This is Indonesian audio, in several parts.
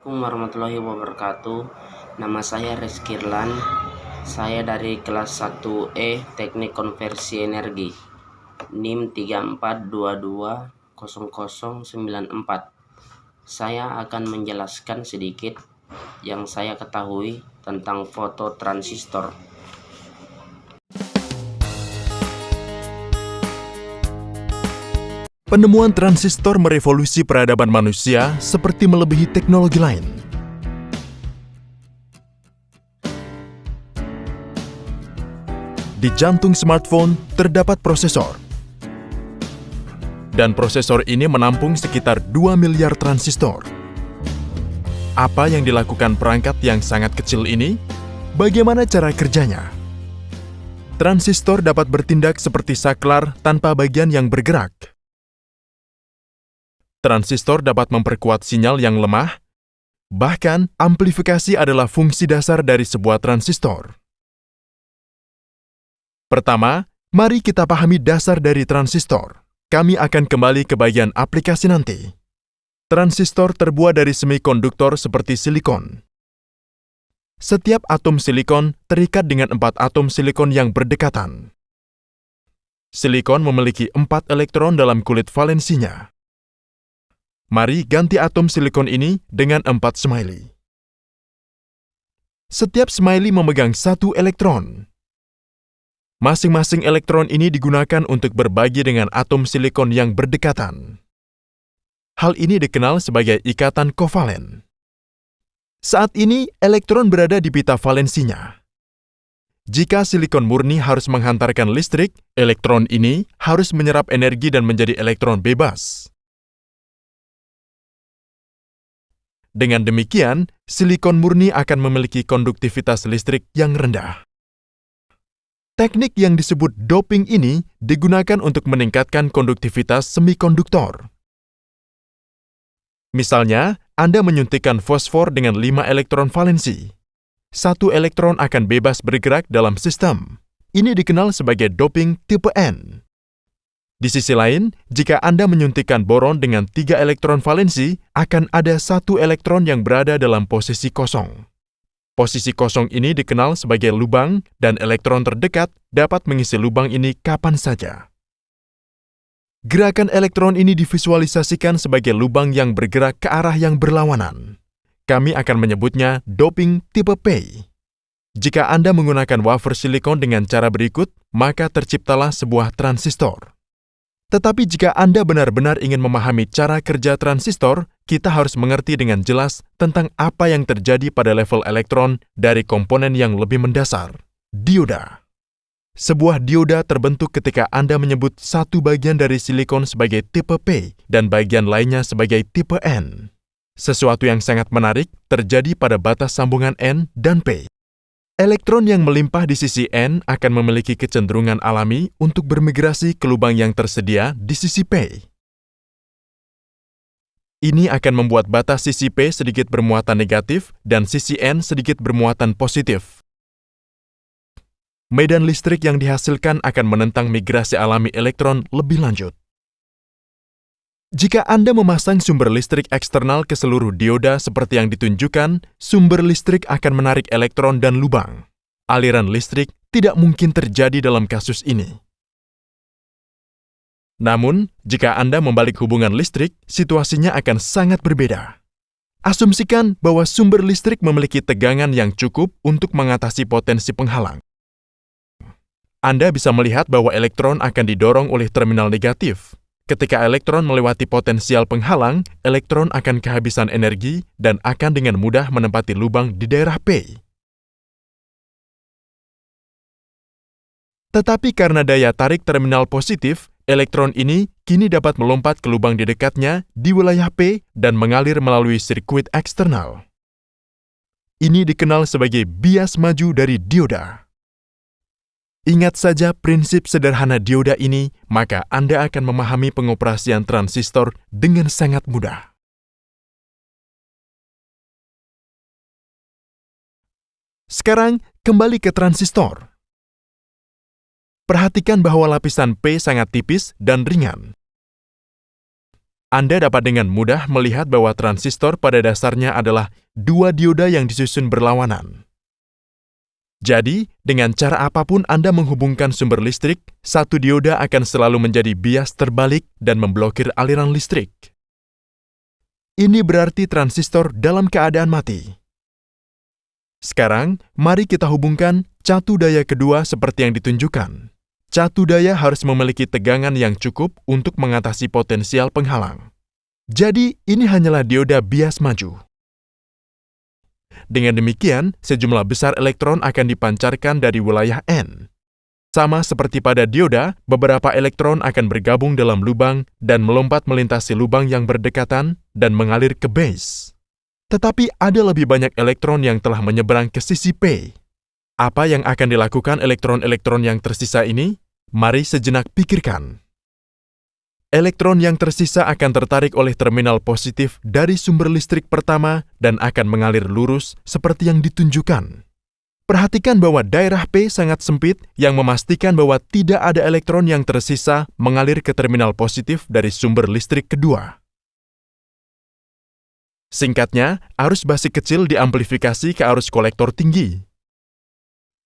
Assalamualaikum warahmatullahi wabarakatuh. Nama saya Rizky Irlan. Saya dari kelas 1E Teknik Konversi Energi. NIM 34220094. Saya akan menjelaskan sedikit yang saya ketahui tentang fototransistor. Penemuan transistor merevolusi peradaban manusia seperti melebihi teknologi lain. Di jantung smartphone terdapat prosesor. Dan prosesor ini menampung sekitar 2 miliar transistor. Apa yang dilakukan perangkat yang sangat kecil ini? Bagaimana cara kerjanya? Transistor dapat bertindak seperti saklar tanpa bagian yang bergerak. Transistor dapat memperkuat sinyal yang lemah, bahkan amplifikasi adalah fungsi dasar dari sebuah transistor. Pertama, mari kita pahami dasar dari transistor. Kami akan kembali ke bagian aplikasi nanti. Transistor terbuat dari semikonduktor seperti silikon. Setiap atom silikon terikat dengan 4 atom silikon yang berdekatan. Silikon memiliki 4 elektron dalam kulit valensinya. Mari ganti atom silikon ini dengan 4 smiley. Setiap smiley memegang 1 elektron. Masing-masing elektron ini digunakan untuk berbagi dengan atom silikon yang berdekatan. Hal ini dikenal sebagai ikatan kovalen. Saat ini, elektron berada di pita valensinya. Jika silikon murni harus menghantarkan listrik, elektron ini harus menyerap energi dan menjadi elektron bebas. Dengan demikian, silikon murni akan memiliki konduktivitas listrik yang rendah. Teknik yang disebut doping ini digunakan untuk meningkatkan konduktivitas semikonduktor. Misalnya, Anda menyuntikkan fosfor dengan 5 elektron valensi. 1 elektron akan bebas bergerak dalam sistem. Ini dikenal sebagai doping tipe N. Di sisi lain, jika Anda menyuntikkan boron dengan 3 elektron valensi, akan ada 1 elektron yang berada dalam posisi kosong. Posisi kosong ini dikenal sebagai lubang, dan elektron terdekat dapat mengisi lubang ini kapan saja. Gerakan elektron ini divisualisasikan sebagai lubang yang bergerak ke arah yang berlawanan. Kami akan menyebutnya doping tipe P. Jika Anda menggunakan wafer silikon dengan cara berikut, maka terciptalah sebuah transistor. Tetapi jika Anda benar-benar ingin memahami cara kerja transistor, kita harus mengerti dengan jelas tentang apa yang terjadi pada level elektron dari komponen yang lebih mendasar, dioda. Sebuah dioda terbentuk ketika Anda menyebut satu bagian dari silikon sebagai tipe P dan bagian lainnya sebagai tipe N. Sesuatu yang sangat menarik terjadi pada batas sambungan N dan P. Elektron yang melimpah di sisi N akan memiliki kecenderungan alami untuk bermigrasi ke lubang yang tersedia di sisi P. Ini akan membuat batas sisi P sedikit bermuatan negatif dan sisi N sedikit bermuatan positif. Medan listrik yang dihasilkan akan menentang migrasi alami elektron lebih lanjut. Jika Anda memasang sumber listrik eksternal ke seluruh dioda seperti yang ditunjukkan, sumber listrik akan menarik elektron dan lubang. Aliran listrik tidak mungkin terjadi dalam kasus ini. Namun, jika Anda membalik hubungan listrik, situasinya akan sangat berbeda. Asumsikan bahwa sumber listrik memiliki tegangan yang cukup untuk mengatasi potensi penghalang. Anda bisa melihat bahwa elektron akan didorong oleh terminal negatif. Ketika elektron melewati potensial penghalang, elektron akan kehabisan energi dan akan dengan mudah menempati lubang di daerah P. Tetapi karena daya tarik terminal positif, elektron ini kini dapat melompat ke lubang di dekatnya di wilayah P dan mengalir melalui sirkuit eksternal. Ini dikenal sebagai bias maju dari dioda. Ingat saja prinsip sederhana dioda ini, maka Anda akan memahami pengoperasian transistor dengan sangat mudah. Sekarang, kembali ke transistor. Perhatikan bahwa lapisan P sangat tipis dan ringan. Anda dapat dengan mudah melihat bahwa transistor pada dasarnya adalah dua dioda yang disusun berlawanan. Jadi, dengan cara apapun Anda menghubungkan sumber listrik, satu dioda akan selalu menjadi bias terbalik dan memblokir aliran listrik. Ini berarti transistor dalam keadaan mati. Sekarang, mari kita hubungkan catu daya kedua seperti yang ditunjukkan. Catu daya harus memiliki tegangan yang cukup untuk mengatasi potensial penghalang. Jadi, ini hanyalah dioda bias maju. Dengan demikian, sejumlah besar elektron akan dipancarkan dari wilayah N. Sama seperti pada dioda, beberapa elektron akan bergabung dalam lubang dan melompat melintasi lubang yang berdekatan dan mengalir ke base. Tetapi ada lebih banyak elektron yang telah menyeberang ke sisi P. Apa yang akan dilakukan elektron-elektron yang tersisa ini? Mari sejenak pikirkan. Elektron yang tersisa akan tertarik oleh terminal positif dari sumber listrik pertama dan akan mengalir lurus seperti yang ditunjukkan. Perhatikan bahwa daerah P sangat sempit yang memastikan bahwa tidak ada elektron yang tersisa mengalir ke terminal positif dari sumber listrik kedua. Singkatnya, arus basi kecil diamplifikasi ke arus kolektor tinggi.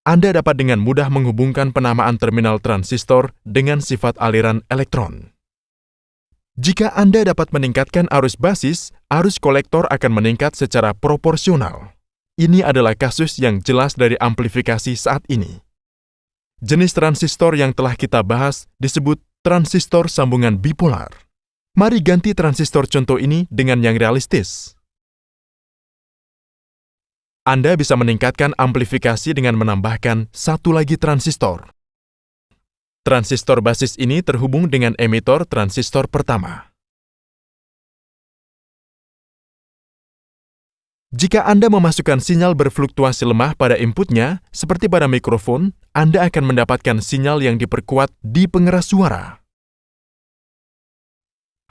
Anda dapat dengan mudah menghubungkan penamaan terminal transistor dengan sifat aliran elektron. Jika Anda dapat meningkatkan arus basis, arus kolektor akan meningkat secara proporsional. Ini adalah kasus yang jelas dari amplifikasi saat ini. Jenis transistor yang telah kita bahas disebut transistor sambungan bipolar. Mari ganti transistor contoh ini dengan yang realistis. Anda bisa meningkatkan amplifikasi dengan menambahkan satu lagi transistor. Transistor basis ini terhubung dengan emitor transistor pertama. Jika Anda memasukkan sinyal berfluktuasi lemah pada inputnya, seperti pada mikrofon, Anda akan mendapatkan sinyal yang diperkuat di pengeras suara.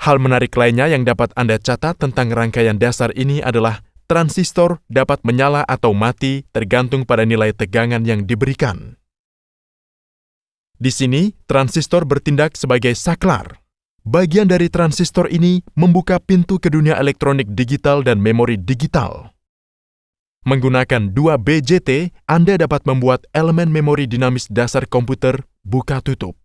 Hal menarik lainnya yang dapat Anda catat tentang rangkaian dasar ini adalah transistor dapat menyala atau mati tergantung pada nilai tegangan yang diberikan. Di sini, transistor bertindak sebagai saklar. Bagian dari transistor ini membuka pintu ke dunia elektronik digital dan memori digital. Menggunakan 2 BJT, Anda dapat membuat elemen memori dinamis dasar komputer buka tutup.